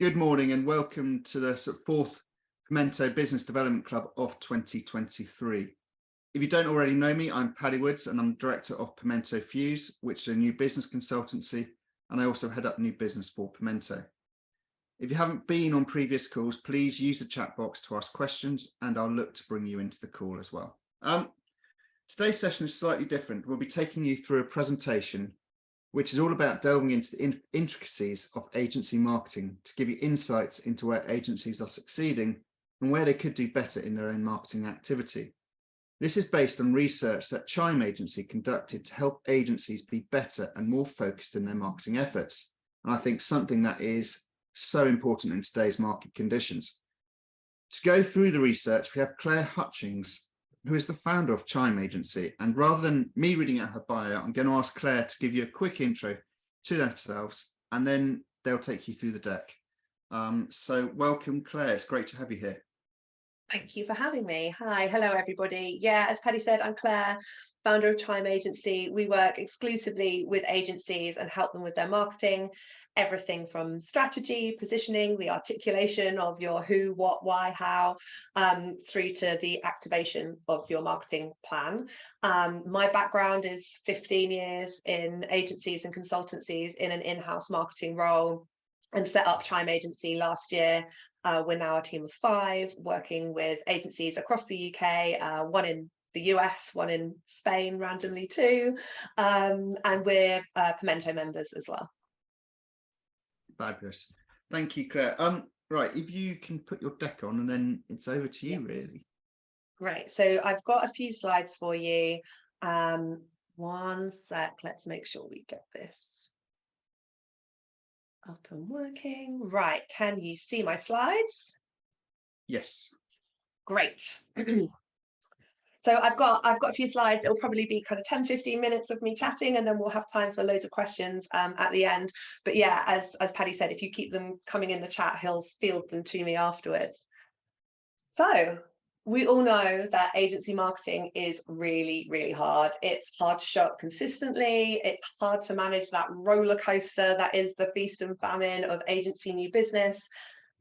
Good morning and welcome to the fourth Pimento Business Development Club of 2023. If you don't already know me, I'm Paddy Woods and I'm Director of Pimento Fuse, which is a new business consultancy, and I also head up new business for Pimento. If you haven't been on previous calls, please use the chat box to ask questions and I'll look to bring you into the call as well. Today's session is slightly different. We'll be taking you through a presentation which is all about delving into the intricacies of agency marketing to give you insights into where agencies are succeeding and where they could do better in their own marketing activity. This is based on research that Chime Agency conducted to help agencies be better and more focused in their marketing efforts. And I think something that is so important in today's market conditions. To go through the research, we have Claire Hutchings, who is the founder of Chime Agency. And rather than me reading out her bio, I'm going to ask Claire to give you a quick intro to themselves, and then they'll take you through the deck. So welcome, Claire. It's great to have you here. Thank you for having me. Hi, hello, everybody. Yeah, as Paddy said, I'm Claire, founder of Chime Agency. We work exclusively with agencies and help them with their marketing, everything from strategy, positioning, the articulation of your who, what, why, how, through to the activation of your marketing plan. My background is 15 years in agencies and consultancies in an in-house marketing role, and set up Chime Agency last year. We're now a team of 5 working with agencies across the UK, one in the US, one in Spain randomly too, and we're Pimento members as well. Fabulous. Thank you, Claire. Right, if you can put your deck on and then it's over to you, really. Great, so I've got a few slides for you. One sec, let's make sure we get this up and working. Right, can you see my slides? Yes. Great. So I've got a few slides. It'll probably be kind of 10-15 minutes of me chatting, and then we'll have time for loads of questions at the end. But yeah, as Paddy said, if you keep them coming in the chat, he'll field them to me afterwards. So we all know that agency marketing is really, really hard. It's hard to show up consistently. It's hard to manage that roller coaster that is the feast and famine of agency new business.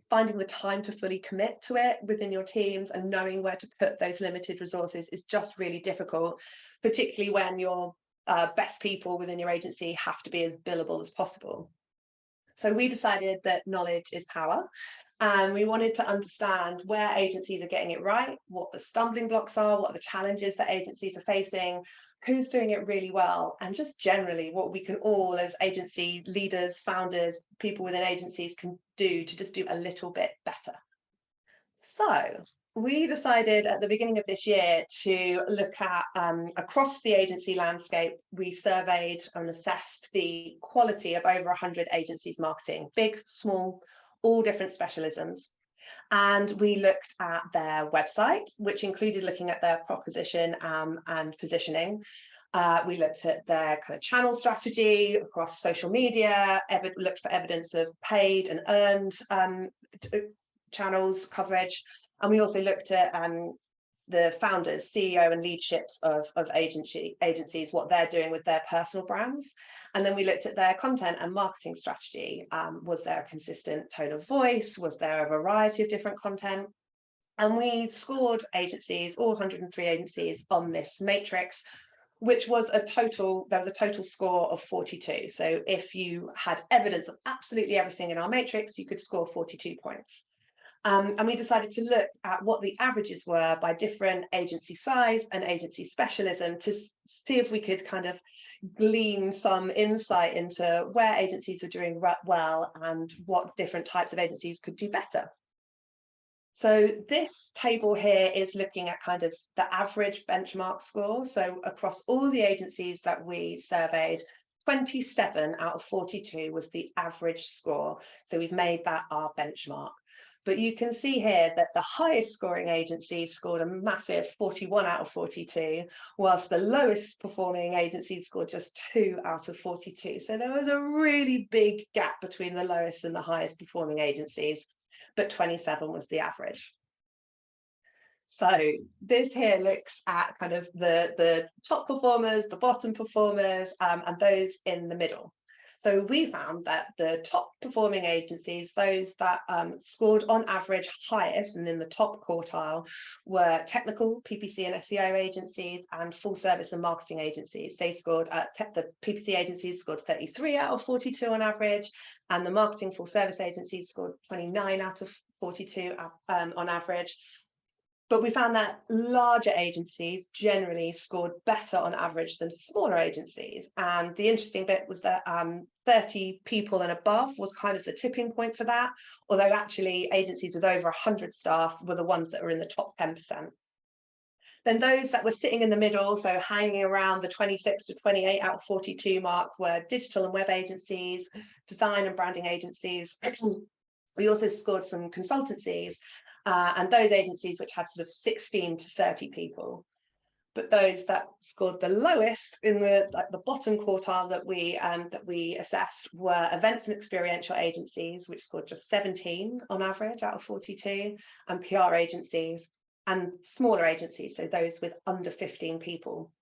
Finding the time to fully commit to it within your teams and knowing where to put those limited resources is just really difficult, particularly when your best people within your agency have to be as billable as possible. So we decided that knowledge is power, and we wanted to understand where agencies are getting it right, what the stumbling blocks are, what are the challenges that agencies are facing, who's doing it really well, and just generally what we can all as agency leaders, founders, people within agencies can do to just do a little bit better. So we decided at the beginning of this year to look at across the agency landscape. We surveyed and assessed the quality of over 100 agencies marketing, big, small, all different specialisms. And we looked at their website, which included looking at their proposition and positioning. We looked at their kind of channel strategy across social media, looked for evidence of paid and earned channels coverage. And we also looked at the founders, CEO and leaderships of agencies, what they're doing with their personal brands. And then we looked at their content and marketing strategy. Was there a consistent tone of voice? Was there a variety of different content? And we scored agencies, all 103 agencies, on this matrix, which was there was a total score of 42. So if you had evidence of absolutely everything in our matrix, you could score 42 points. And we decided to look at what the averages were by different agency size and agency specialism to see if we could kind of glean some insight into where agencies were doing well and what different types of agencies could do better. So this table here is looking at kind of the average benchmark score. So across all the agencies that we surveyed, 27 out of 42 was the average score. So we've made that our benchmark. But you can see here that the highest scoring agencies scored a massive 41 out of 42, whilst the lowest performing agencies scored just 2 out of 42. So there was a really big gap between the lowest and the highest performing agencies, but 27 was the average. So this here looks at kind of the top performers, the bottom performers, and those in the middle. So we found that the top performing agencies, those that scored on average highest and in the top quartile, were technical, PPC and SEO agencies and full service and marketing agencies. They scored, the PPC agencies scored 33 out of 42 on average, and the marketing full service agencies scored 29 out of 42 on average. But we found that larger agencies generally scored better on average than smaller agencies. And the interesting bit was that 30 people and above was kind of the tipping point for that, although actually agencies with over 100 staff were the ones that were in the top 10%. Then those that were sitting in the middle, so hanging around the 26 to 28 out of 42 mark, were digital and web agencies, design and branding agencies. We also scored some consultancies, and those agencies which had sort of 16 to 30 people. But those that scored the lowest in the bottom quartile that we assessed were events and experiential agencies, which scored just 17 on average out of 42, and PR agencies and smaller agencies, so those with under 15 people.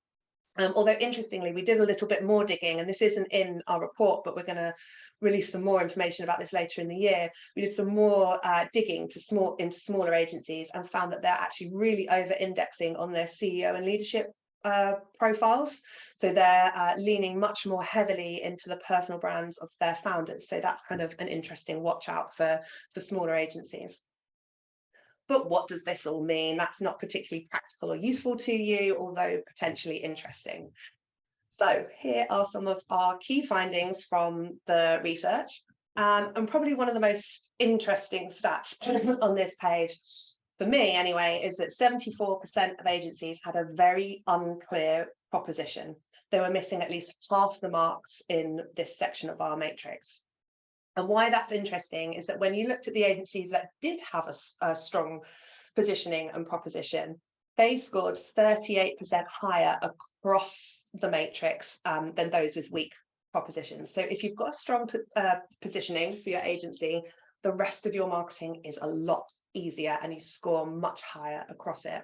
Although interestingly, we did a little bit more digging, and this isn't in our report, but we're going to release some more information about this later in the year. We did some more digging into smaller agencies and found that they're actually really over-indexing on their CEO and leadership profiles. So they're leaning much more heavily into the personal brands of their founders. So that's kind of an interesting watch out for smaller agencies. But what does this all mean? That's not particularly practical or useful to you, although potentially interesting. So here are some of our key findings from the research. And probably one of the most interesting stats on this page, for me anyway, is that 74% of agencies had a very unclear proposition. They were missing at least half the marks in this section of our matrix. And why that's interesting is that when you looked at the agencies that did have a strong positioning and proposition, they scored 38% higher across the matrix than those with weak propositions. So if you've got a strong positioning for your agency, the rest of your marketing is a lot easier and you score much higher across it.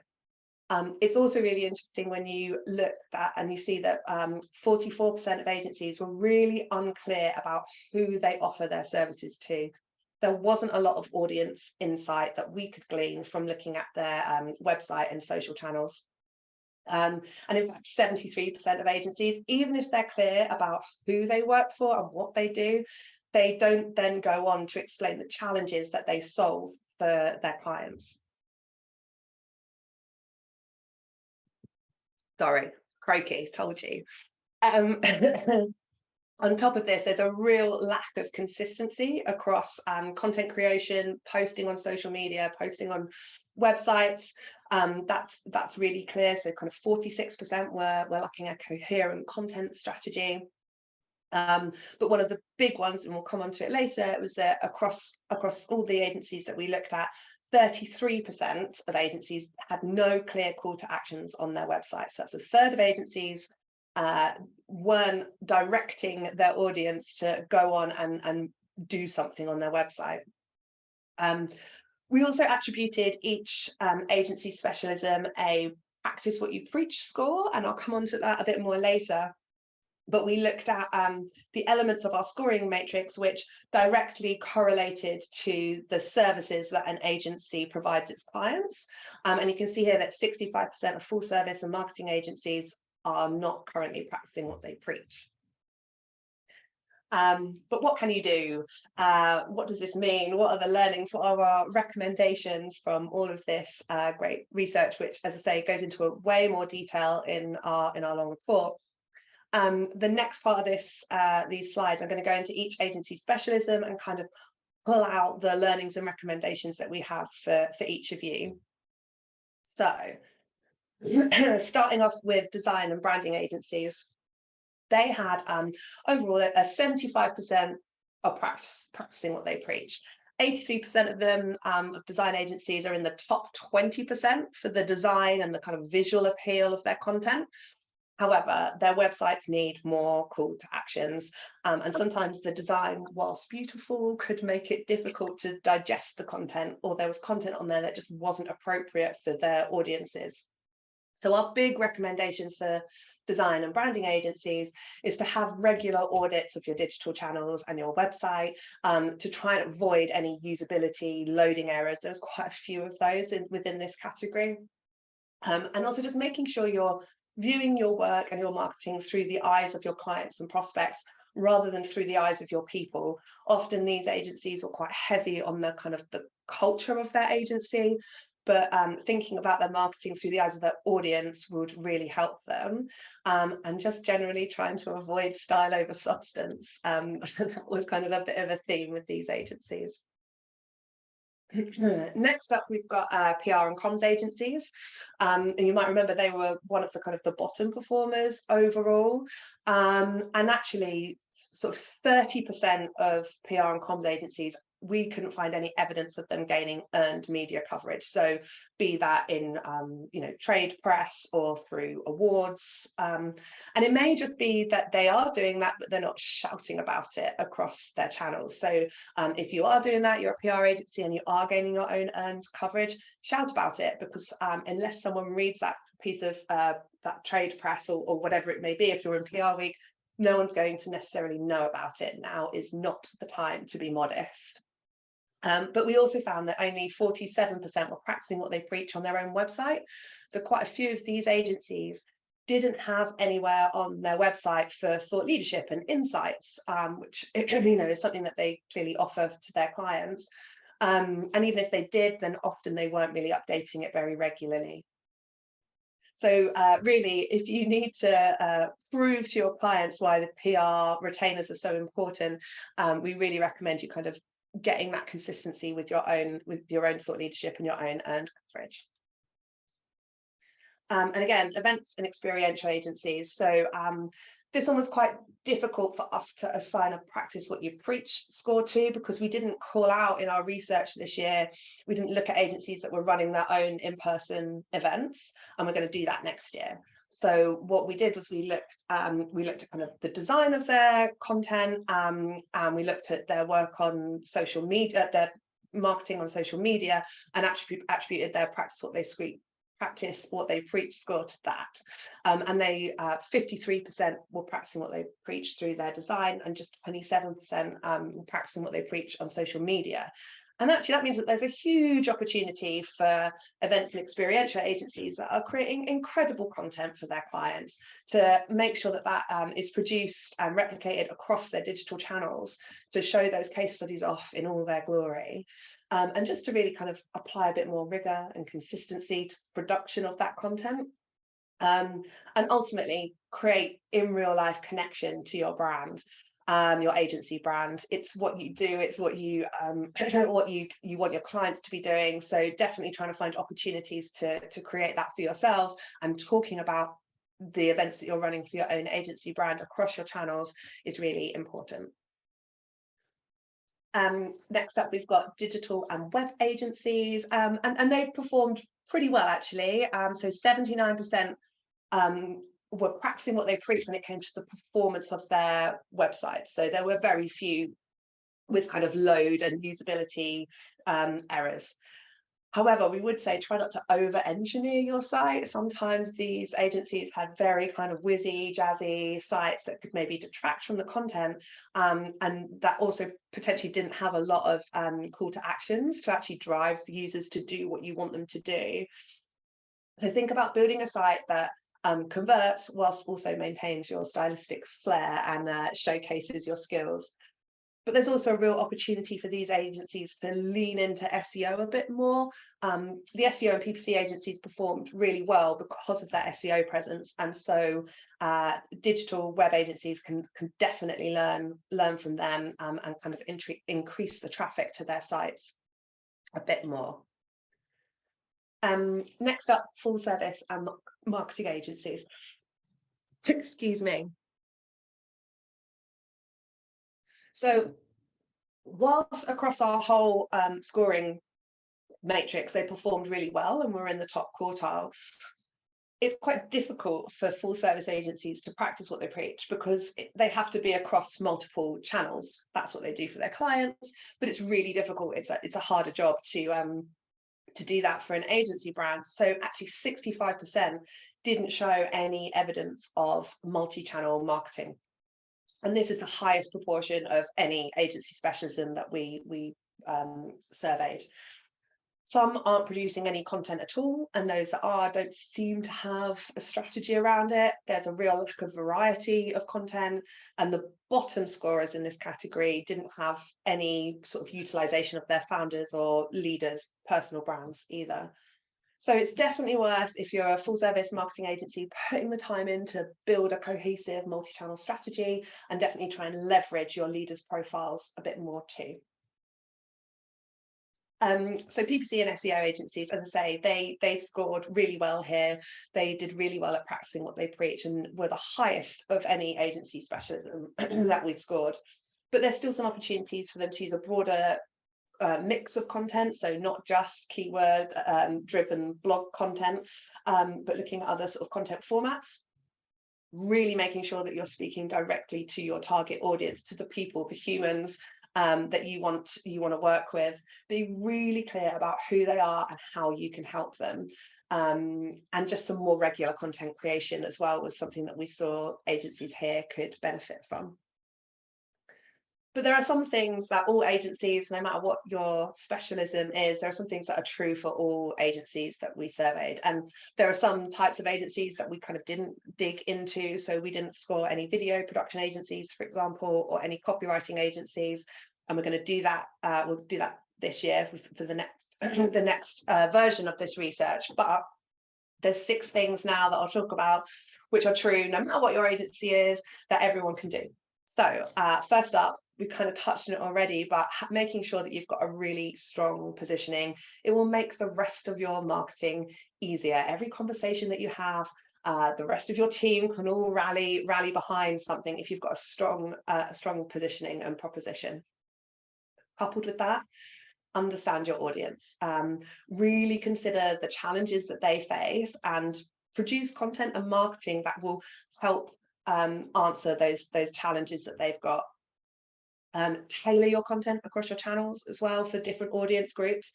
It's also really interesting when you look at and you see that 44% of agencies were really unclear about who they offer their services to. There wasn't a lot of audience insight that we could glean from looking at their website and social channels. And in fact, 73% of agencies, even if they're clear about who they work for and what they do, they don't then go on to explain the challenges that they solve for their clients. Sorry, croaky, told you. On top of this, there's a real lack of consistency across content creation, posting on social media, posting on websites. That's really clear. So kind of 46% were lacking a coherent content strategy. But one of the big ones, and we'll come on to it later, was that across all the agencies that we looked at, 33% of agencies had no clear call to actions on their websites. So that's a third of agencies weren't directing their audience to go on and do something on their website. We also attributed each agency specialism a practice what you preach score, and I'll come on to that a bit more later. But we looked at the elements of our scoring matrix which directly correlated to the services that an agency provides its clients. And you can see here that 65% of full service and marketing agencies are not currently practicing what they preach. But what can you do? What does this mean? What are the learnings? What are our recommendations from all of this great research, which, as I say, goes into a way more detail in our long report? The next part of these slides, I'm going to go into each agency specialism and kind of pull out the learnings and recommendations that we have for each of you. So starting off with design and branding agencies, they had overall a 75% of practicing what they preach. 83% of them of design agencies are in the top 20% for the design and the kind of visual appeal of their content. However, their websites need more call to actions, and sometimes the design, whilst beautiful, could make it difficult to digest the content, or there was content on there that just wasn't appropriate for their audiences. So our big recommendations for design and branding agencies is to have regular audits of your digital channels and your website, to try and avoid any usability loading errors. There's quite a few of those within this category. And also just making sure you're viewing your work and your marketing through the eyes of your clients and prospects rather than through the eyes of your people. Often these agencies are quite heavy on the kind of the culture of their agency, but thinking about their marketing through the eyes of their audience would really help them. And just generally trying to avoid style over substance. That was kind of a bit of a theme with these agencies. Next up, we've got PR and comms agencies. And you might remember they were one of the kind of the bottom performers overall. And actually, sort of 30% of PR and comms agencies, we couldn't find any evidence of them gaining earned media coverage. So be that in trade press or through awards. And it may just be that they are doing that, but they're not shouting about it across their channels. So if you are doing that, you're a PR agency and you are gaining your own earned coverage, shout about it, because unless someone reads that piece of that trade press or whatever it may be, if you're in PR week, no one's going to necessarily know about it. Now is not the time to be modest. But we also found that only 47% were practicing what they preach on their own website. So quite a few of these agencies didn't have anywhere on their website for thought leadership and insights, which is something that they clearly offer to their clients. And even if they did, then often they weren't really updating it very regularly. So really, if you need to prove to your clients why the PR retainers are so important, we really recommend you kind of getting that consistency with your own thought leadership and your own earned coverage. And again, events and experiential agencies. So this one was quite difficult for us to assign a practice what you preach score to, because we didn't call out in our research this year. We didn't look at agencies that were running their own in-person events, and we're going to do that next year. So what we did was we looked at kind of the design of their content, and we looked at their work on social media, their marketing on social media, and attributed their practice what they preach score to that. And they 53% were practicing what they preach through their design, and just 27% were practicing what they preach on social media. And actually that means that there's a huge opportunity for events and experiential agencies that are creating incredible content for their clients to make sure that that is produced and replicated across their digital channels to show those case studies off in all their glory. And just to really kind of apply a bit more rigor and consistency to the production of that content. And ultimately create in real life connection to your brand. Your agency brand. It's what you do, it's what you you want your clients to be doing. So definitely trying to find opportunities to create that for yourselves, and talking about the events that you're running for your own agency brand across your channels is really important. Next up, we've got digital and web agencies, and they've performed pretty well actually. So 79% were practicing what they preach when it came to the performance of their website. So there were very few with kind of load and usability errors. However, we would say try not to over-engineer your site. Sometimes these agencies had very kind of whizzy, jazzy sites that could maybe detract from the content, and that also potentially didn't have a lot of call to actions to actually drive the users to do what you want them to do. So think about building a site that converts whilst also maintains your stylistic flair and showcases your skills. But there's also a real opportunity for these agencies to lean into SEO a bit more. The SEO and PPC agencies performed really well because of their SEO presence, and so digital web agencies can definitely learn from them and kind of increase the traffic to their sites a bit more. Next up, full service and marketing agencies. Excuse me. So whilst across our whole scoring matrix, they performed really well and were in the top quartile, it's quite difficult for full service agencies to practice what they preach, because they have to be across multiple channels. That's what they do for their clients, but it's really difficult. It's a harder job to to do that for an agency brand. So actually 65% didn't show any evidence of multi-channel marketing. And this is the highest proportion of any agency specialism that we surveyed. Some aren't producing any content at all, and those that are don't seem to have a strategy around it. There's a real lack of variety of content, and the bottom scorers in this category didn't have any sort of utilization of their founders or leaders' personal brands either. So it's definitely worth, if you're a full service marketing agency, putting the time in to build a cohesive multi-channel strategy, and definitely try and leverage your leaders' profiles a bit more too. So PPC and SEO agencies, as I say, they scored really well here. They did really well at practicing what they preach and were the highest of any agency specialism that we scored. But there's still some opportunities for them to use a broader mix of content, so not just keyword driven blog content, but looking at other sort of content formats. Really making sure that you're speaking directly to your target audience, to the people, the humans that you want to work with. Be really clear about who they are and how you can help them. And just some more regular content creation as well was something that we saw agencies here could benefit from. But there are some things that all agencies, no matter what your specialism is, there are some things that are true for all agencies that we surveyed. And there are some types of agencies that we kind of didn't dig into. So we didn't score any video production agencies, for example, or any copywriting agencies. And we're going to do that. We'll do that this year for the next version of this research. But there's 6 things now that I'll talk about, which are true, no matter what your agency is, that everyone can do. So first up, we kind of touched on it already, but making sure that you've got a really strong positioning. It will make the rest of your marketing easier. Every conversation that you have, the rest of your team can all rally behind something if you've got a strong positioning and proposition. Coupled with that, understand your audience. Really consider the challenges that they face and produce content and marketing that will help answer those challenges that they've got. Tailor your content across your channels as well for different audience groups.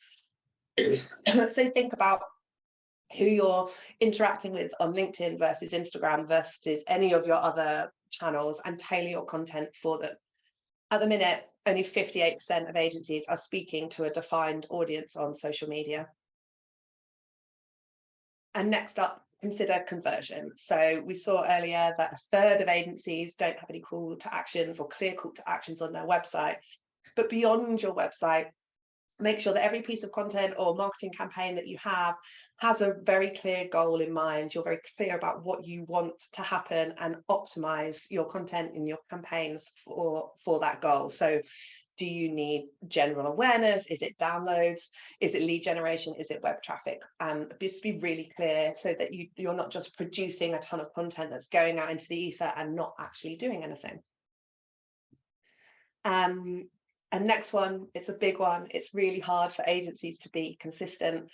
So think about who you're interacting with on LinkedIn versus Instagram versus any of your other channels, and tailor your content for them. At the minute, only 58% of agencies are speaking to a defined audience on social media. And next up, consider conversion. So we saw earlier that 1/3 of agencies don't have any call to actions or clear call to actions on their website. But beyond your website, make sure that every piece of content or marketing campaign that you have has a very clear goal in mind. You're very clear about what you want to happen and optimize your content in your campaigns for that goal. So do you need general awareness? Is it downloads? Is it lead generation? Is it web traffic? Just be really clear so that you're not just producing a ton of content that's going out into the ether and not actually doing anything. And next one, it's a big one. It's really hard for agencies to be consistent,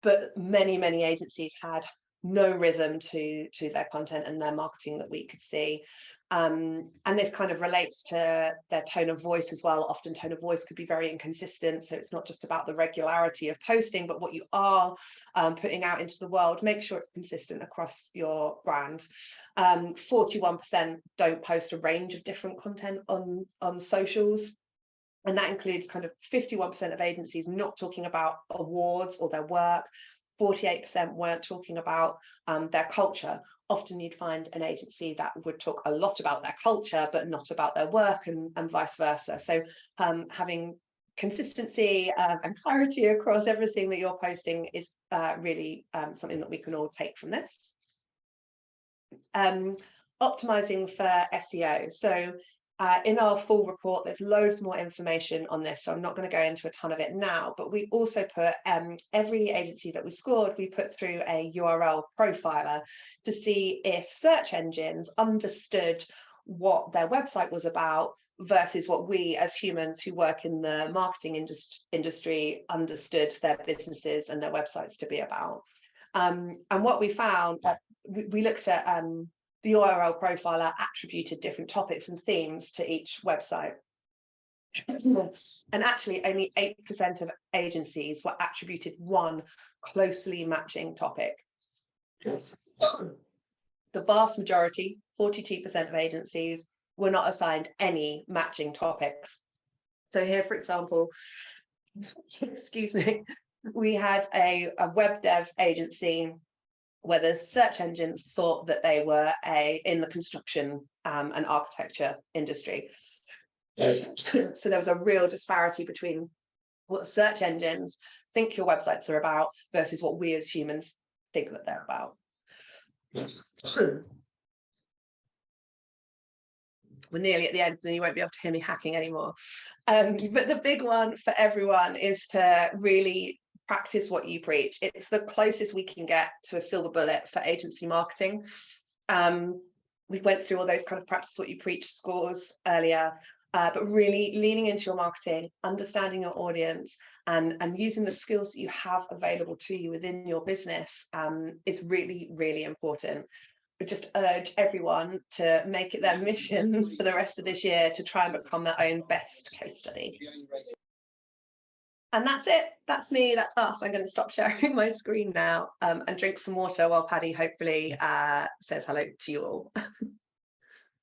but many agencies had no rhythm to their content and their marketing that we could see. And this kind of relates to their tone of voice as well. Often tone of voice could be very inconsistent. So it's not just about the regularity of posting, but what you are putting out into the world. Make sure it's consistent across your brand. 41% don't post a range of different content on socials. And that includes kind of 51% of agencies not talking about awards or their work. 48% weren't talking about their culture. Often you'd find an agency that would talk a lot about their culture, but not about their work, and vice versa. So having consistency and clarity across everything that you're posting is really something that we can all take from this. Optimizing for SEO. So in our full report, there's loads more information on this, so I'm not going to go into a ton of it now, but we also put every agency that we scored, we put through a URL profiler to see if search engines understood what their website was about versus what we as humans who work in the marketing industry understood their businesses and their websites to be about. And what we found, we looked at the URL profiler attributed different topics and themes to each website. And actually only 8% of agencies were attributed one closely matching topic. The vast majority, 42% of agencies, were not assigned any matching topics. So here, for example, excuse me, we had a web dev agency where the search engines thought that they were in the construction and architecture industry. So there was a real disparity between what the search engines think your websites are about versus what we as humans think that they're about. We're nearly at the end, then you won't be able to hear me hacking anymore. But the big one for everyone is to really practice what you preach. It's the closest we can get to a silver bullet for agency marketing. We went through all those kind of practice what you preach scores earlier, but really leaning into your marketing, understanding your audience, and using the skills that you have available to you within your business is really, really important. But just urge everyone to make it their mission for the rest of this year to try and become their own best case study. And that's it. That's me. That's us. I'm going to stop sharing my screen now and drink some water while Paddy hopefully says hello to you all.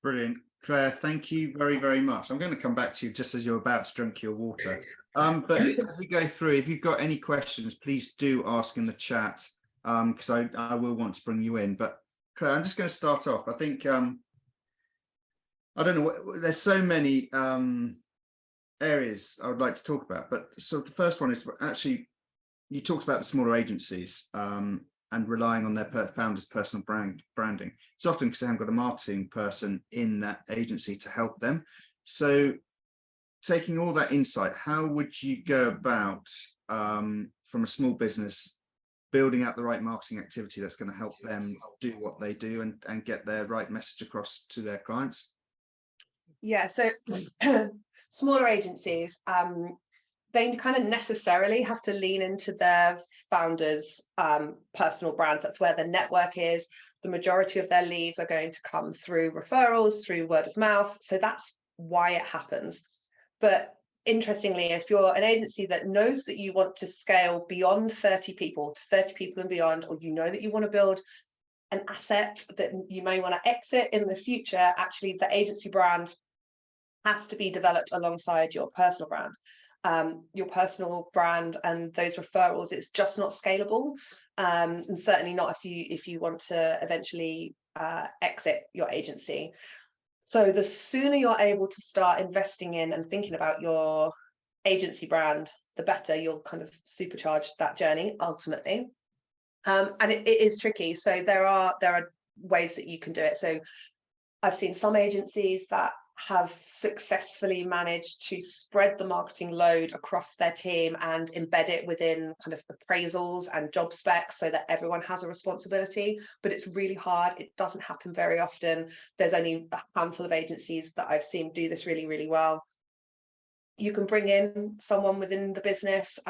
Brilliant. Claire, thank you very, very much. I'm going to come back to you just as you're about to drink your water. But as we go through, if you've got any questions, please do ask in the chat because I will want to bring you in. But Claire, I'm just going to start off. I think, I don't know, there's so many areas I would like to talk about, but so the first one is actually, you talked about the smaller agencies and relying on their founders' personal branding. It's often because they haven't got a marketing person in that agency to help them. So taking all that insight, how would you go about from a small business building out the right marketing activity that's going to help them do what they do and get their right message across to their clients? Yeah, so smaller agencies, they kind of necessarily have to lean into their founders' personal brands. That's where the network is. The majority of their leads are going to come through referrals, through word of mouth. So that's why it happens. But interestingly, if you're an agency that knows that you want to scale beyond 30 people to 30 people and beyond, or you know that you want to build an asset that you may want to exit in the future, actually the agency brand has to be developed alongside your personal brand. Your personal brand and those referrals, it's just not scalable, and certainly not if you want to eventually exit your agency. So the sooner you're able to start investing in and thinking about your agency brand, the better you'll kind of supercharge that journey ultimately. And it is tricky. So there are ways that you can do it. So I've seen some agencies that have successfully managed to spread the marketing load across their team and embed it within kind of appraisals and job specs so that everyone has a responsibility, but it's really hard. It doesn't happen very often. There's only a handful of agencies that I've seen do this really, really well. You can bring in someone within the business.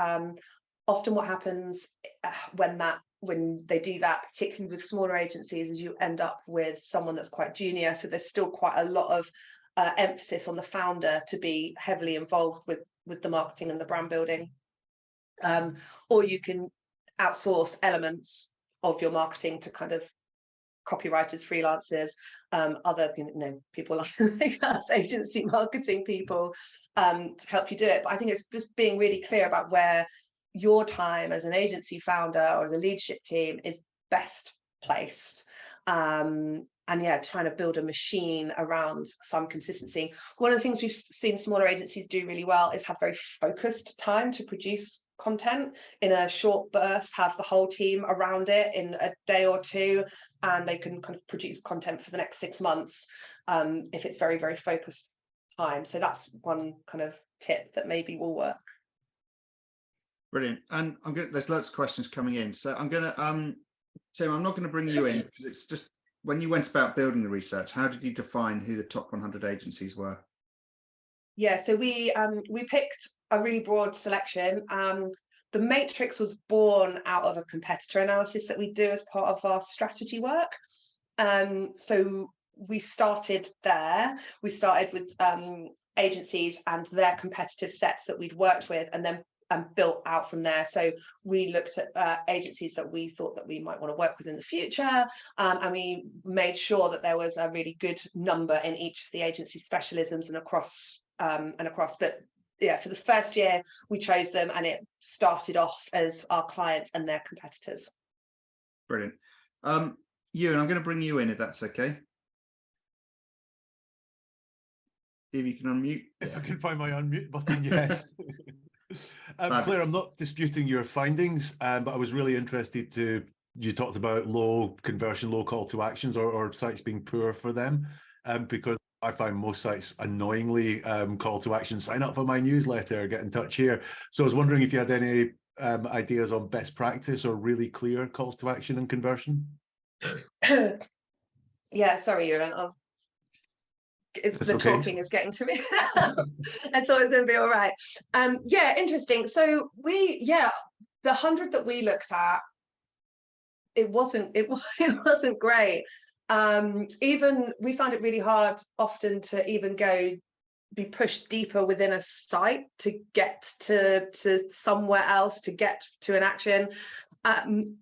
Often what happens when they do that, particularly with smaller agencies, is you end up with someone that's quite junior. So there's still quite a lot of emphasis on the founder to be heavily involved with the marketing and the brand building. Or you can outsource elements of your marketing to kind of copywriters, freelancers, other people like us, agency marketing people, to help you do it. But I think it's just being really clear about where your time as an agency founder or as a leadership team is best placed. And yeah, trying to build a machine around some consistency. One of the things we've seen smaller agencies do really well is have very focused time to produce content in a short burst, have the whole team around it in a day or two, and they can kind of produce content for the next 6 months if it's very, very focused time. So that's one kind of tip that maybe will work. Brilliant. And there's lots of questions coming in. So I'm going to, Tim, I'm not going to bring you in because it's just, when you went about building the research, how did you define who the top 100 agencies were? Yeah, so we picked a really broad selection. The matrix was born out of a competitor analysis that we do as part of our strategy work. So we started there. We started with agencies and their competitive sets that we'd worked with, and then built out from there. So we looked at agencies that we thought that we might want to work with in the future, and we made sure that there was a really good number in each of the agency specialisms and across. But yeah, for the first year we chose them, and it started off as our clients and their competitors. Brilliant. Ewan, I'm going to bring you in if that's okay. If you can unmute. If I can find my unmute button, yes. Claire, I'm not disputing your findings, but I was really interested you talked about low conversion, low call to actions, or sites being poor for them, because I find most sites annoyingly call to action, sign up for my newsletter, get in touch here. So I was wondering if you had any ideas on best practice or really clear calls to action and conversion. Yeah, sorry, Ewan. The okay. Talking is getting to me. I thought it was going to be all right. Yeah, interesting. So the 100 that we looked at, it wasn't great. Even we found it really hard often to even be pushed deeper within a site to get to somewhere else, to get to an action.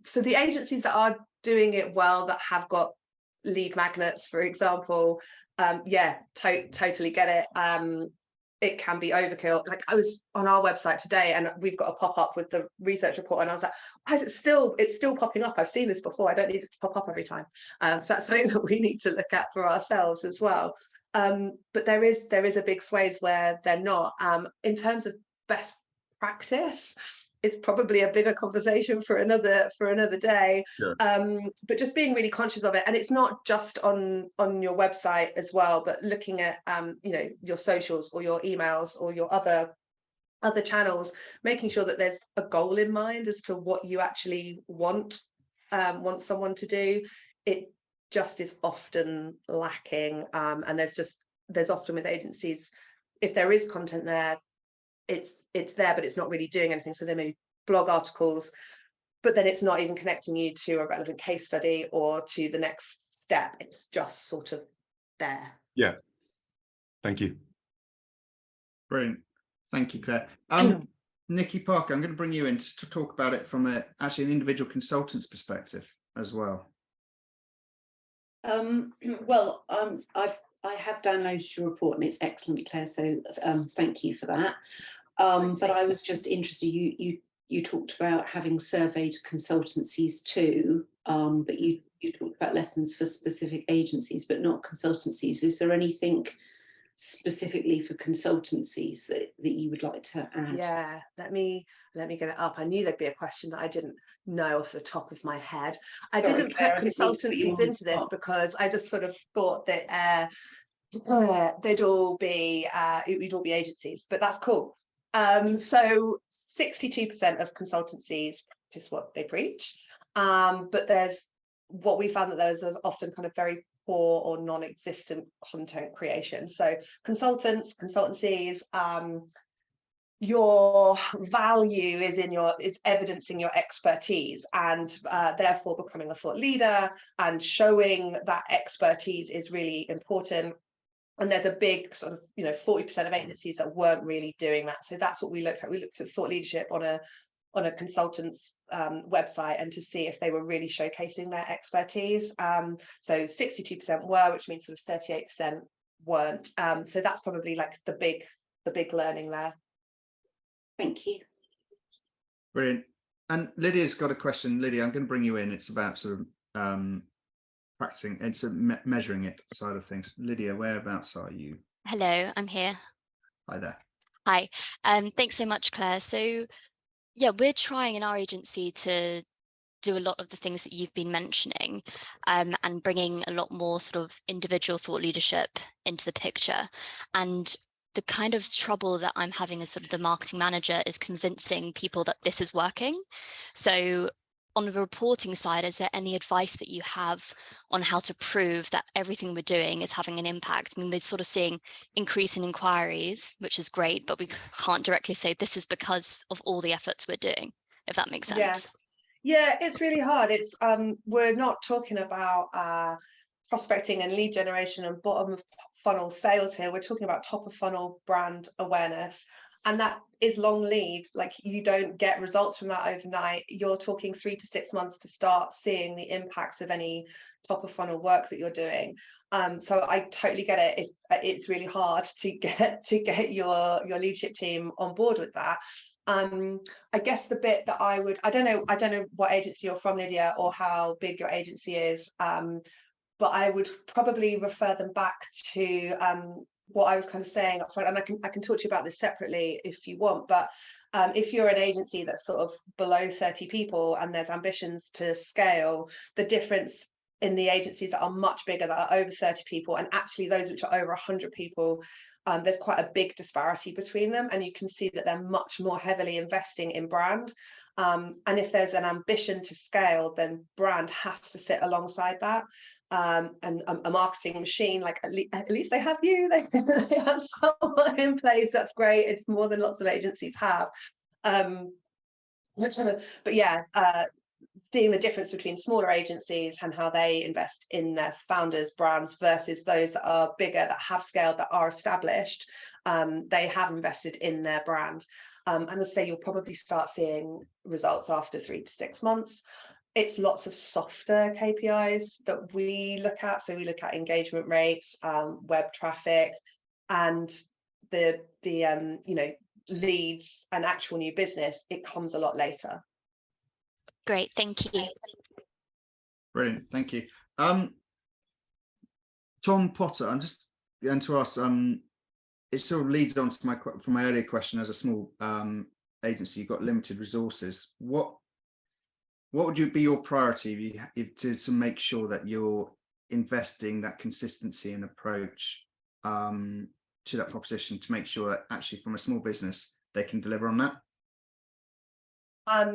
So the agencies that are doing it well, that have got lead magnets, for example, totally get it. It can be overkill. Like, I was on our website today and we've got a pop-up with the research report, and I was like, why is it's still popping up? I've seen this before. I don't need it to pop up every time. So that's something that we need to look at for ourselves as well. But there is a big swathes where they're not. In terms of best practice, it's probably a bigger conversation for another day. Sure. But just being really conscious of it, and it's not just on your website as well, but looking at your socials or your emails or your other channels, making sure that there's a goal in mind as to what you actually want someone to do. It just is often lacking, and there's often with agencies, if there is content there, it's there, but it's not really doing anything. So there may be blog articles, but then it's not even connecting you to a relevant case study or to the next step. It's just sort of there. Yeah. Thank you. Brilliant. Thank you, Claire. Nikki Parker, I'm going to bring you in just to talk about it from actually an individual consultant's perspective as well. I have downloaded your report and it's excellent, Claire. So thank you for that. But I was just interested. You talked about having surveyed consultancies too, but you talked about lessons for specific agencies, but not consultancies. Is there anything specifically for consultancies that you would like to add? Yeah, let me get it up. I knew there'd be a question that I didn't know off the top of my head. Sorry, I didn't put consultancies into this because I just sort of thought that we'd all be agencies, but that's cool. So 62% of consultancies practice what they preach, but there's what we found that there's often kind of very poor or non-existent content creation. So consultancies, your value is evidencing your expertise, and therefore becoming a thought leader and showing that expertise is really important. And there's a big sort of 40% of agencies that weren't really doing that. So that's what we looked at. We looked at thought leadership on a consultant's website, and to see if they were really showcasing their expertise. So 62% were, which means sort of 38% weren't. So that's probably like the big learning there. Thank you. Brilliant. And Lydia's got a question. Lydia, I'm going to bring you in. It's about sort of practicing and so measuring it side of things. Lydia, whereabouts are you? Hello, I'm here. Hi there. Hi. Thanks so much, Claire. So yeah, we're trying in our agency to do a lot of the things that you've been mentioning, and bringing a lot more sort of individual thought leadership into the picture. And the kind of trouble that I'm having as sort of the marketing manager is convincing people that this is working. So on the reporting side, is there any advice that you have on how to prove that everything we're doing is having an impact? I mean, we're sort of seeing increase in inquiries, which is great, but we can't directly say this is because of all the efforts we're doing, if that makes sense. Yeah, it's really hard. It's we're not talking about prospecting and lead generation and bottom of funnel sales here. We're talking about top of funnel brand awareness, and that is long lead. Like, you don't get results from that overnight. You're talking 3 to 6 months to start seeing the impact of any top of funnel work that you're doing. So I totally get it. If it's really hard to get your leadership team on board with that. I guess the bit that I don't know what agency you're from, Lydia, or how big your agency is, but I would probably refer them back to what I was kind of saying up front, and I can talk to you about this separately if you want. But if you're an agency that's sort of below 30 people and there's ambitions to scale, the difference in the agencies that are much bigger, that are over 30 people, and actually those which are over 100 people, there's quite a big disparity between them, and you can see that they're much more heavily investing in brand. And if there's an ambition to scale, then brand has to sit alongside that. And a marketing machine, like at least they have you, they have someone in place. That's great. It's more than lots of agencies have. But yeah, seeing the difference between smaller agencies and how they invest in their founders' brands versus those that are bigger, that have scaled, that are established, they have invested in their brand. And as I say, you'll probably start seeing results after 3 to 6 months. It's lots of softer KPIs that we look at. So we look at engagement rates, web traffic, and the leads and actual new business. It comes a lot later. Great, thank you. Brilliant, thank you. Tom Potter, I'm just going to ask, it sort of leads on to my earlier question. As a small agency, you've got limited resources. What would be your priority to make sure that you're investing that consistency and approach to that proposition, to make sure that actually from a small business they can deliver on that?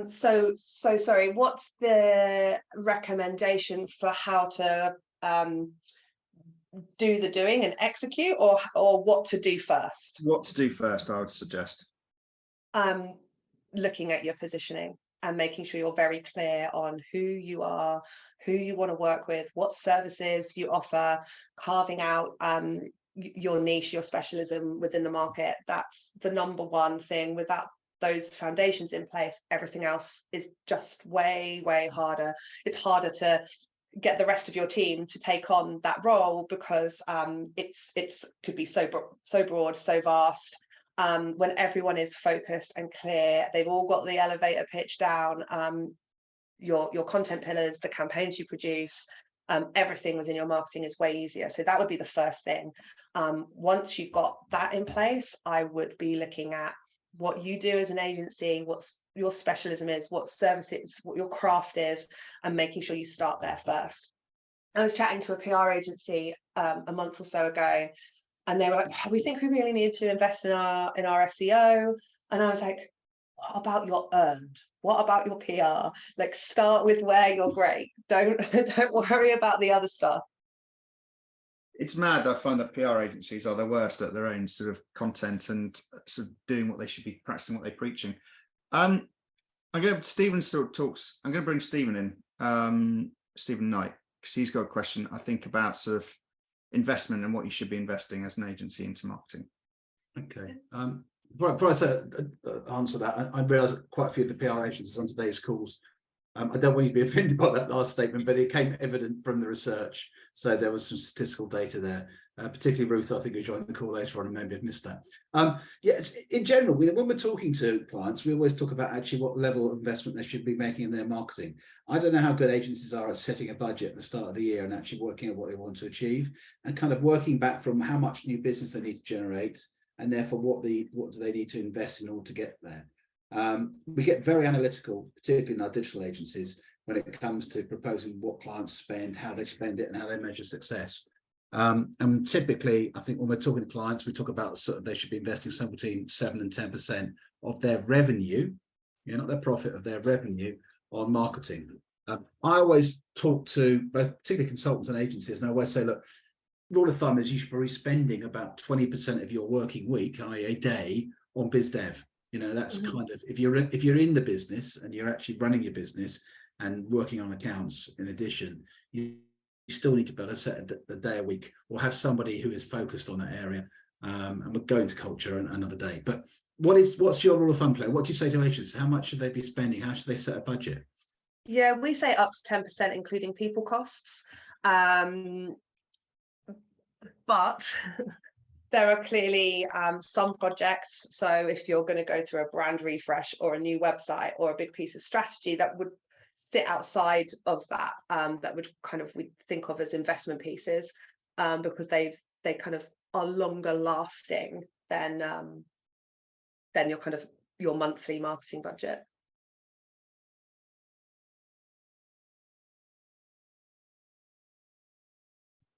So sorry, what's the recommendation for how to do the doing and execute, or what to do first? What to do first, I would suggest. Looking at your positioning and making sure you're very clear on who you are, who you want to work with, what services you offer, carving out your niche, your specialism within the market. That's the number one thing. Without those foundations in place, everything else is just way harder. It's harder to get the rest of your team to take on that role, because it's could be so broad, so vast. When everyone is focused and clear, they've all got the elevator pitch down, your content pillars, the campaigns you produce, everything within your marketing is way easier. So that would be the first thing. Once you've got that in place, I would be looking at what you do as an agency, what's your specialism is, what services, what your craft is, and making sure you start there first. I was chatting to a PR agency a month or so ago, and they were like, we think we really need to invest in our SEO. And I was like, what about your earned? What about your PR? Like, start with where you're great. Don't worry about the other stuff. It's mad. I find that PR agencies are the worst at their own sort of content and sort of doing what they should be, practicing what they're preaching. I'm going to Stephen sort of talks. I'm going to bring Stephen in, Stephen Knight, because he's got a question, I think, about sort of investment and what you should be investing as an agency into marketing. Okay. Before I answer that, I realise that quite a few of the PR agencies on today's calls, I don't want you to be offended by that last statement, but it came evident from the research. So there was some statistical data there, particularly Ruth, I think, who joined the call later on and maybe have missed that. Yes, in general, when we're talking to clients, we always talk about actually what level of investment they should be making in their marketing. I don't know how good agencies are at setting a budget at the start of the year and actually working out what they want to achieve, and kind of working back from how much new business they need to generate, and therefore what do they need to invest in order to get there. We get very analytical, particularly in our digital agencies, when it comes to proposing what clients spend, how they spend it, and how they measure success. And typically, I think when we're talking to clients, we talk about sort of they should be investing somewhere between 7 and 10% of their revenue, not their profit, of their revenue on marketing. I always talk to both particularly consultants and agencies, and I always say, look, rule of thumb is you should be spending about 20% of your working week, i.e. a day, on biz dev. That's kind of, if you're in the business and you're actually running your business and working on accounts in addition, you still need to be able to set a day a week or have somebody who is focused on that area. And we'll go into culture another day. But what's your rule of thumb, Claire? What do you say to agents? How much should they be spending? How should they set a budget? Yeah, we say up to 10%, including people costs. But there are clearly some projects. So if you're going to go through a brand refresh or a new website or a big piece of strategy that would sit outside of that, that would kind of, we think of as investment pieces, because they kind of are longer lasting than your monthly marketing budget.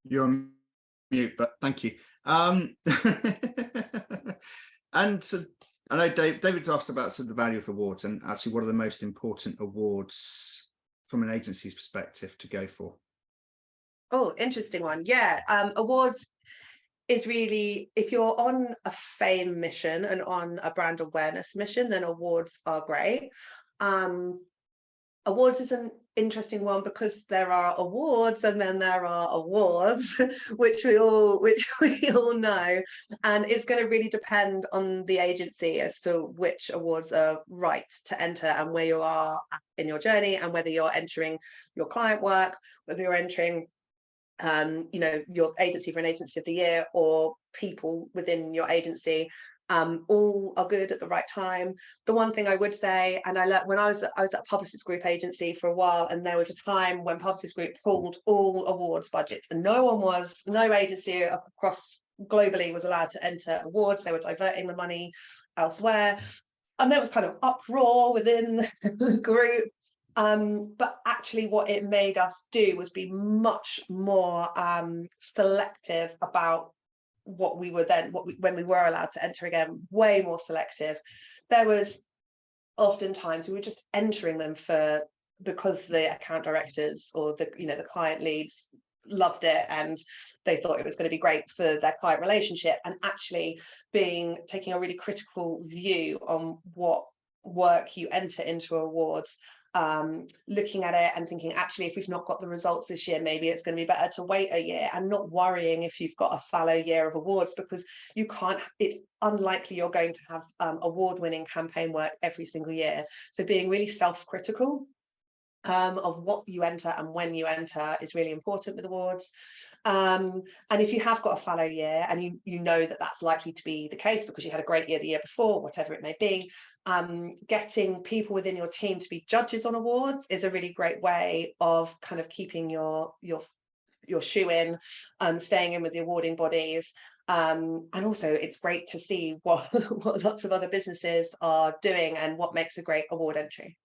You're on mute, but thank you. And so I know David's asked about sort of the value of awards, and actually what are the most important awards from an agency's perspective to go for? Oh, interesting one. Yeah, awards is really, if you're on a fame mission and on a brand awareness mission, then awards are great. Awards is an interesting one because there are awards and then there are awards, which we all know, and it's going to really depend on the agency as to which awards are right to enter and where you are in your journey, and whether you're entering your client work, whether you're entering your agency for an agency of the year, or people within your agency. All are good at the right time. The one thing I would say, and I learned when I was at Publicis Group agency for a while, and there was a time when Publicis Group pulled all awards budgets, and no agency across globally was allowed to enter awards. They were diverting the money elsewhere, and there was kind of uproar within the group. But actually what it made us do was be much more selective about when we were allowed to enter again, way more selective. There was oftentimes we were just entering them because the account directors or the client leads loved it and they thought it was going to be great for their client relationship, and actually taking a really critical view on what work you enter into awards, looking at it and thinking, actually, if we've not got the results this year, maybe it's going to be better to wait a year, and not worrying if you've got a fallow year of awards, because it's unlikely you're going to have award-winning campaign work every single year. So being really self-critical of what you enter and when you enter is really important with awards. And if you have got a fallow year and you know that that's likely to be the case because you had a great year the year before, whatever it may be, getting people within your team to be judges on awards is a really great way of kind of keeping your shoe in, staying in with the awarding bodies. And also it's great to see what lots of other businesses are doing and what makes a great award entry.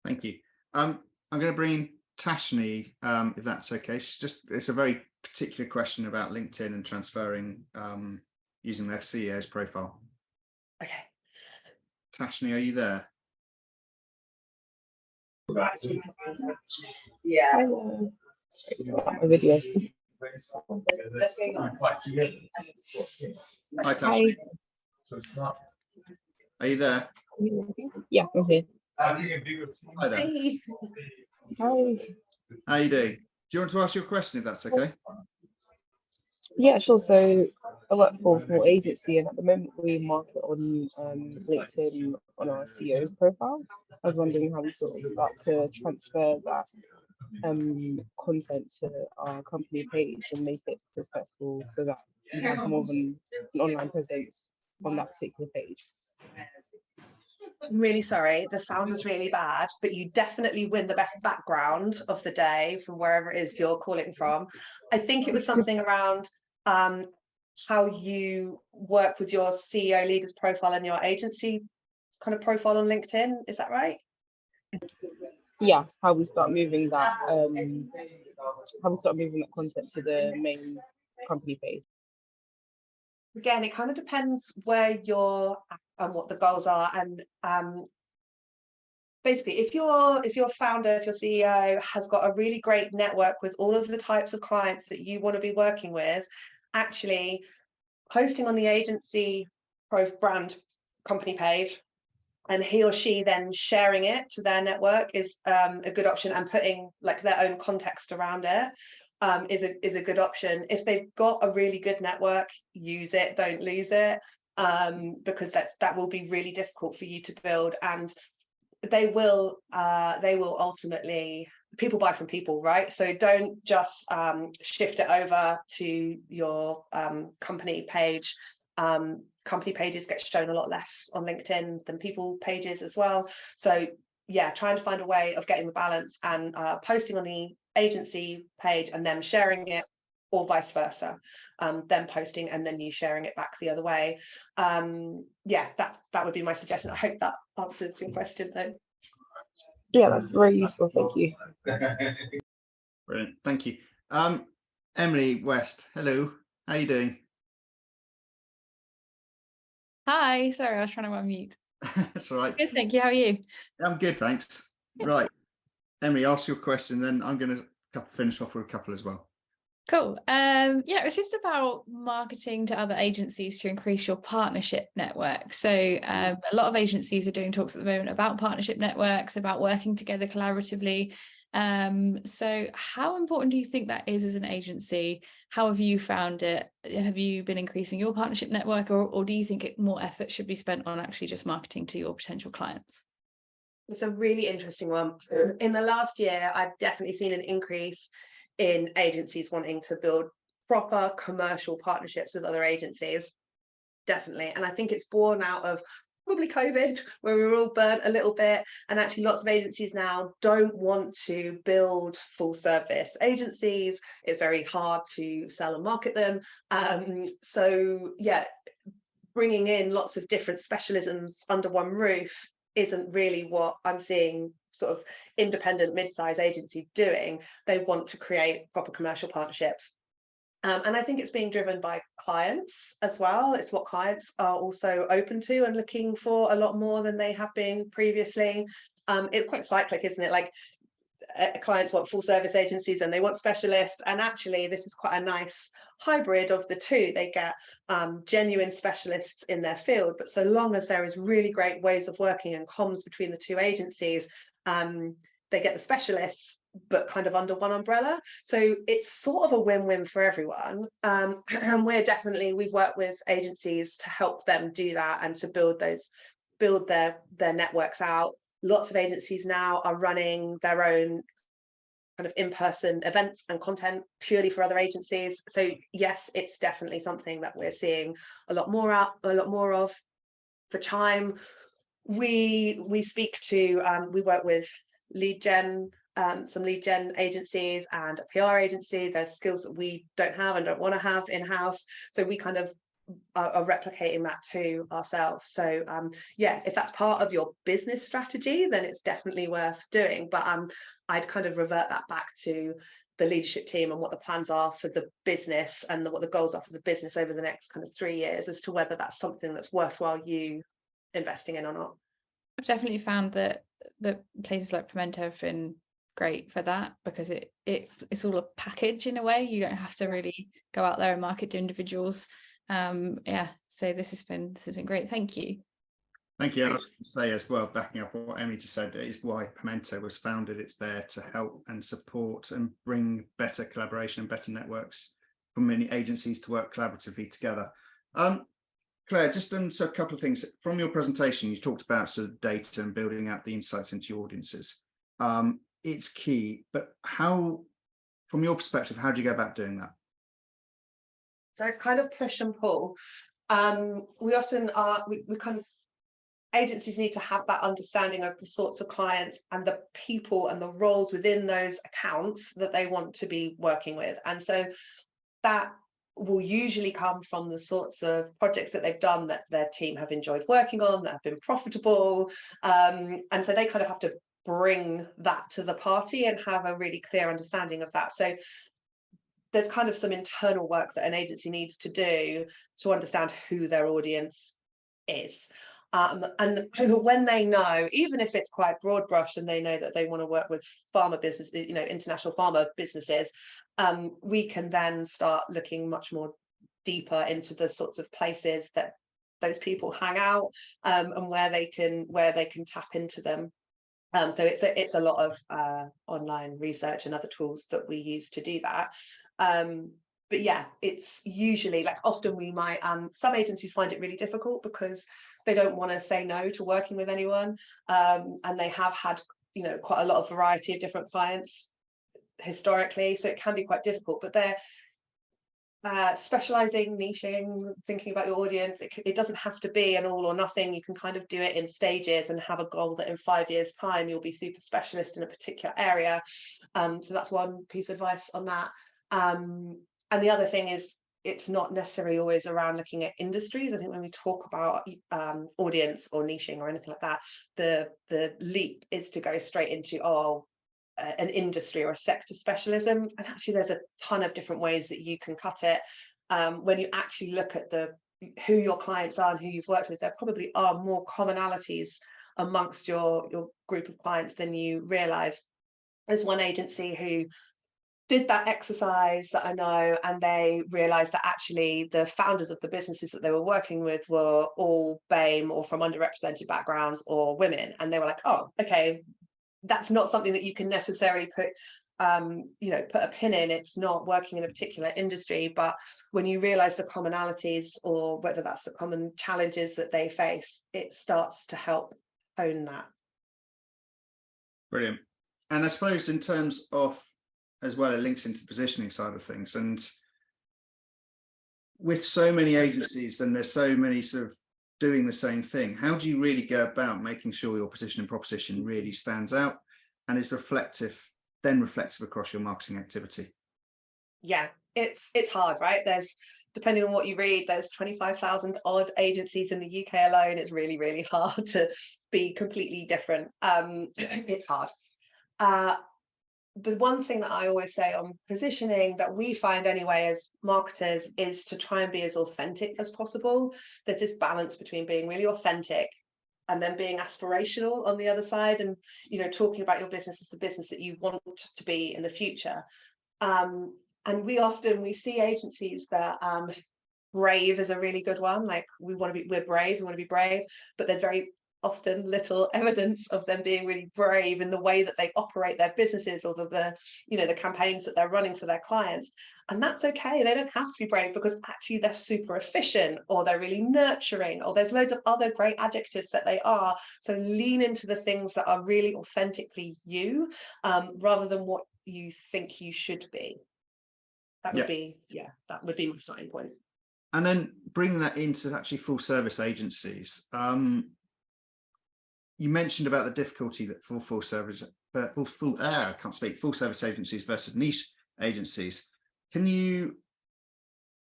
Thank you. I'm going to bring in Tashni, if that's okay. It's a very particular question about LinkedIn and transferring using their CEO's profile. Okay. Tashni, are you there? Yeah. A video. Hi, Tashni. Are you there? Yeah, I'm here. Hi there. Hey. Hi. How are you doing? Do you want to ask your question, if that's okay? Yeah, sure. So I work for a small agency, and at the moment we market on LinkedIn on our CEO's profile. I was wondering how we sort of start to transfer that content to our company page and make it successful so that we have more than an online presence on that particular page. I'm really sorry, the sound was really bad, but you definitely win the best background of the day from wherever it is you're calling from. I think it was something around how you work with your CEO leaders profile and your agency kind of profile on LinkedIn. Is that right? Yeah, how we start moving that content to the main company page. Again, it kind of depends where you're at and what the goals are. And basically, if your founder, if your CEO has got a really great network with all of the types of clients that you want to be working with, actually posting on the agency brand company page and he or she then sharing it to their network is a good option, and putting like their own context around it is a good option. If they've got a really good network, use it, don't lose it, because that will be really difficult for you to build, and they will ultimately, people buy from people, right? So don't just shift it over to your company page. Company pages get shown a lot less on LinkedIn than people pages as well. So yeah, trying to find a way of getting the balance, and posting on the agency page and them sharing it, or vice versa, them posting and then you sharing it back the other way. Yeah, that would be my suggestion. I hope that answers your question though. Yeah, that's very useful. Thank you. Brilliant. Thank you. Emily West, hello. How are you doing? Hi, sorry, I was trying to unmute. That's all right. Good, thank you. How are you? I'm good, thanks. Good. Right. Emily, ask your question, then I'm going to finish off with a couple as well. Cool. Yeah, it was just about marketing to other agencies to increase your partnership network. So a lot of agencies are doing talks at the moment about partnership networks, about working together collaboratively. So how important do you think that is as an agency? How have you found it? Have you been increasing your partnership network, or do you think more effort should be spent on actually just marketing to your potential clients? It's a really interesting one. In the last year, I've definitely seen an increase in agencies wanting to build proper commercial partnerships with other agencies, definitely. And I think it's born out of probably COVID, where we were all burnt a little bit, and actually lots of agencies now don't want to build full service agencies. It's very hard to sell and market them. So yeah, bringing in lots of different specialisms under one roof isn't really what I'm seeing sort of independent mid-size agencies doing. They want to create proper commercial partnerships. And I think it's being driven by clients as well. It's what clients are also open to and looking for a lot more than they have been previously. It's quite cyclic, isn't it? Like clients want full service agencies and they want specialists, and actually this is quite a nice hybrid of the two. They get genuine specialists in their field, but so long as there is really great ways of working and comms between the two agencies, they get the specialists but kind of under one umbrella. So it's sort of a win-win for everyone. And we've worked with agencies to help them do that and to build their networks out. Lots of agencies now are running their own kind of in-person events and content purely for other agencies. So yes, it's definitely something that we're seeing a lot more of. For Chime, we work with lead gen, some lead gen agencies and a PR agency. There's skills that we don't have and don't want to have in-house, so we kind of are replicating that to ourselves. So yeah, if that's part of your business strategy, then it's definitely worth doing. But I'd kind of revert that back to the leadership team and what the plans are for the business and what the goals are for the business over the next kind of 3 years, as to whether that's something that's worthwhile you investing in or not. I've definitely found that the places like Pimento have been great for that, because it's all a package in a way. You don't have to really go out there and market to individuals. Yeah, so this has been great. Thank you. Thank you. I was going to say as well, backing up what Emily just said, is why Pimento was founded. It's there to help and support and bring better collaboration and better networks for many agencies to work collaboratively together. Claire, just so a couple of things from your presentation. You talked about sort of data and building out the insights into your audiences. It's key, but how, from your perspective, how do you go about doing that? So it's kind of push and pull. We often we kind of, agencies need to have that understanding of the sorts of clients and the people and the roles within those accounts that they want to be working with. And so that will usually come from the sorts of projects that they've done that their team have enjoyed working on, that have been profitable. And so they kind of have to bring that to the party and have a really clear understanding of that. So there's kind of some internal work that an agency needs to do to understand who their audience is. And when they know, even if it's quite broad brush and they know that they want to work with pharma business, international pharma businesses, we can then start looking much more deeper into the sorts of places that those people hang out, and where they can tap into them. So it's a lot of online research and other tools that we use to do that. But yeah, it's usually, like, often we might, some agencies find it really difficult because they don't want to say no to working with anyone, and they have had, you know, quite a lot of variety of different clients historically, so it can be quite difficult. But they're specializing, niching, thinking about your audience. It doesn't have to be an all or nothing. You can kind of do it in stages and have a goal that in 5 years' time you'll be super specialist in a particular area. So that's one piece of advice on that. And the other thing is, it's not necessarily always around looking at industries. I think when we talk about audience or niching or anything like that, the leap is to go straight into an industry or a sector specialism. And actually there's a ton of different ways that you can cut it. When you actually look at who your clients are and who you've worked with, there probably are more commonalities amongst your group of clients than you realize. There's one agency who did that exercise that I know, and they realized that actually the founders of the businesses that they were working with were all BAME or from underrepresented backgrounds or women. And they were like, oh, okay, that's not something that you can necessarily put a pin in. It's not working in a particular industry. But when you realize the commonalities, or whether that's the common challenges that they face, it starts to help hone that. Brilliant. And I suppose in terms of, as well, it links into the positioning side of things. And with so many agencies and there's so many sort of doing the same thing, how do you really go about making sure your position and proposition really stands out and is reflective across your marketing activity? Yeah, it's hard, right? There's, depending on what you read, there's 25,000 odd agencies in the UK alone. It's really, really hard to be completely different. It's hard. The one thing that I always say on positioning that we find anyway as marketers is to try and be as authentic as possible. There's this balance between being really authentic and then being aspirational on the other side, and, you know, talking about your business as the business that you want to be in the future. And we see agencies that brave is a really good one. Like, we're brave, we want to be brave, but there's very often little evidence of them being really brave in the way that they operate their businesses, or the campaigns that they're running for their clients. And that's okay. They don't have to be brave, because actually they're super efficient, or they're really nurturing, or there's loads of other great adjectives that they are. So lean into the things that are really authentically you, rather than what you think you should be. That would be my starting point. And then bringing that into actually full service agencies. You mentioned about the difficulty that full service agencies versus niche agencies. Can you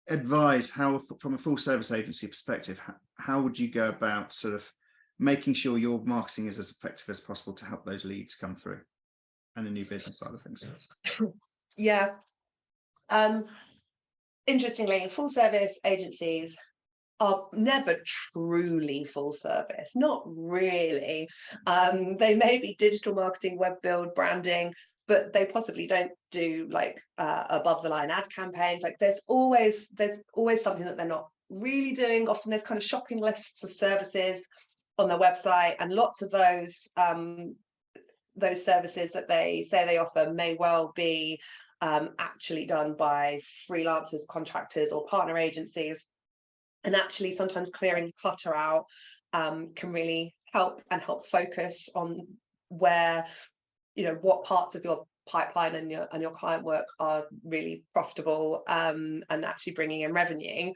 advise how, from a full service agency perspective, how would you go about sort of making sure your marketing is as effective as possible to help those leads come through, and the new business side of things? Yeah. Interestingly, full service agencies are never truly full service, not really. They may be digital marketing, web build, branding, but they possibly don't do like above the line ad campaigns. Like, there's always something that they're not really doing. Often there's kind of shopping lists of services on their website, and lots of those services that they say they offer may well be actually done by freelancers, contractors, or partner agencies. And actually sometimes clearing the clutter out can really help focus on where, what parts of your pipeline and your client work are really profitable, and actually bringing in revenue,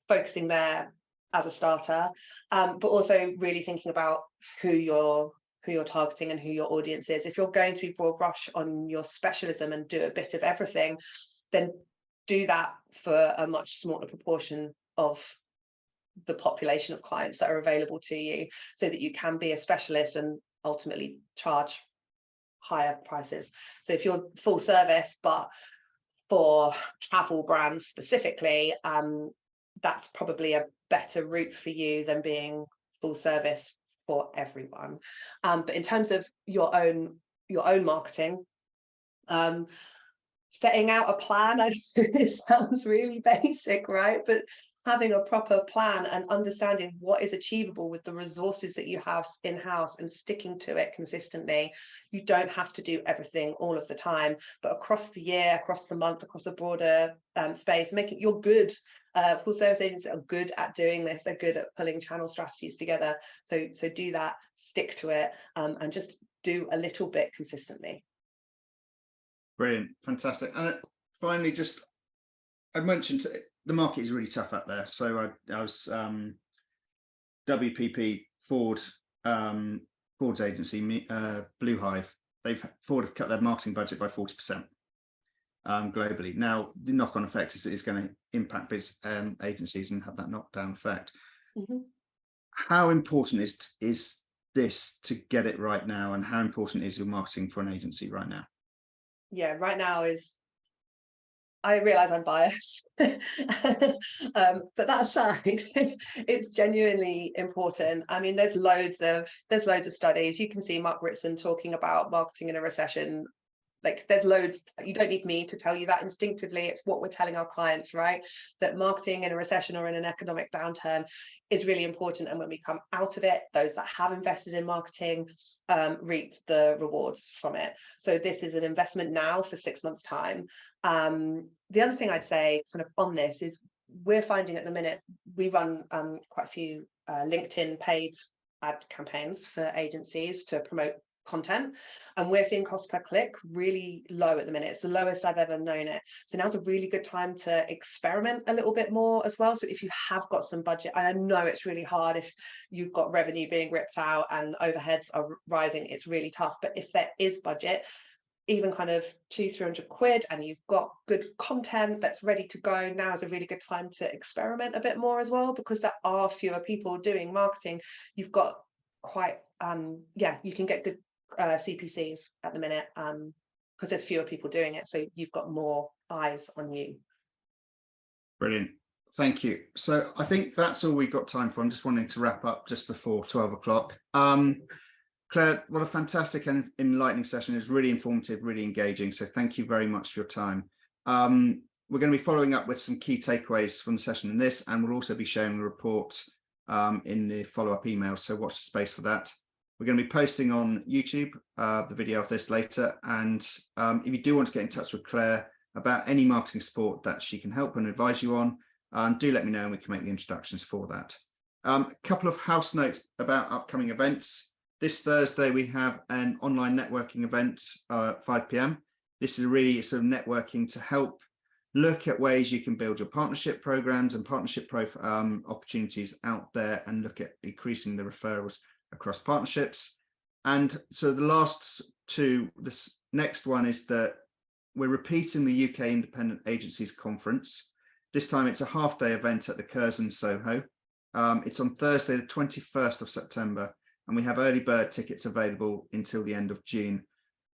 focusing there as a starter, but also really thinking about who you're targeting and who your audience is. If you're going to be broad brush on your specialism and do a bit of everything, then do that for a much smaller proportion of the population of clients that are available to you, so that you can be a specialist and ultimately charge higher prices. So if you're full service but for travel brands specifically, that's probably a better route for you than being full service for everyone. But in terms of your own marketing, setting out a plan, it sounds really basic, right? But having a proper plan and understanding what is achievable with the resources that you have in-house and sticking to it consistently. You don't have to do everything all of the time, but across the year, across the month, across a broader space, you're good. Full service agents are good at doing this. They're good at pulling channel strategies together. So do that, stick to it, and just do a little bit consistently. Brilliant, fantastic. And finally, I mentioned the market is really tough out there. So I was WPP Ford's agency, Blue Hive. Ford have cut their marketing budget by 40% globally. Now, the knock-on effect is going to impact agencies and have that knockdown effect. Mm-hmm. How important is this to get it right now, and how important is your marketing for an agency right now? Yeah, right now I realise I'm biased, but that aside, it's genuinely important. I mean, there's loads of studies. You can see Mark Ritson talking about marketing in a recession. Like, there's loads. You don't need me to tell you that instinctively. It's what we're telling our clients, right? That marketing in a recession or in an economic downturn is really important. And when we come out of it, those that have invested in marketing reap the rewards from it. So this is an investment now for 6 months' time. The other thing I'd say kind of on this is we're finding at the minute, we run quite a few LinkedIn paid ad campaigns for agencies to promote content, and we're seeing cost per click really low at the minute. It's the lowest I've ever known it. So now's a really good time to experiment a little bit more as well. So if you have got some budget, and I know it's really hard if you've got revenue being ripped out and overheads are rising, it's really tough. But if there is budget, even kind of 200-300 quid, and you've got good content that's ready to go, now is a really good time to experiment a bit more as well, because there are fewer people doing marketing. You've got quite you can get good CPCs at the minute because there's fewer people doing it, so you've got more eyes on you. Brilliant, thank you. So I think that's all we've got time for. I'm just wanting to wrap up just before 12 o'clock. Claire, what a fantastic and enlightening session. It was really informative, really engaging, so thank you very much for your time. We're going to be following up with some key takeaways from the session in this, and we'll also be sharing the report in the follow-up email, so watch the space for that. We're going to be posting on YouTube the video of this later, and if you do want to get in touch with Claire about any marketing support that she can help and advise you on, do let me know and we can make the introductions for that. A couple of house notes about upcoming events. This Thursday we have an online networking event at 5 p.m. This is really sort of networking to help look at ways you can build your partnership programs and partnership opportunities out there, and look at increasing the referrals across partnerships. And so the last two, this next one is that we're repeating the UK Independent Agencies Conference. This time it's a half-day event at the Curzon, Soho. It's on Thursday, the 21st of September, and we have early bird tickets available until the end of June.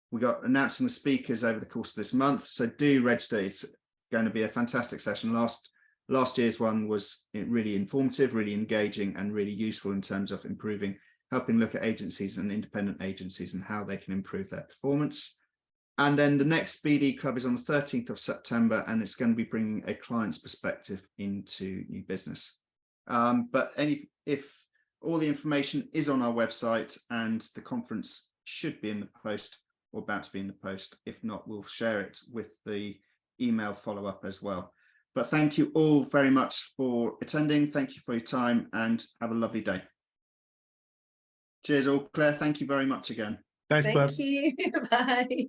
We got announcing the speakers over the course of this month, so do register. It's going to be a fantastic session. Last year's one was really informative, really engaging, and really useful in terms of helping look at agencies and independent agencies and how they can improve their performance. And then the next BD Club is on the 13th of September, and it's going to be bringing a client's perspective into new business. But if all the information is on our website, and the conference should be in the post or about to be in the post. If not, we'll share it with the email follow-up as well. But thank you all very much for attending. Thank you for your time, and have a lovely day. Cheers all. Claire, thank you very much again. Thanks, Claire. Thank you. Bye.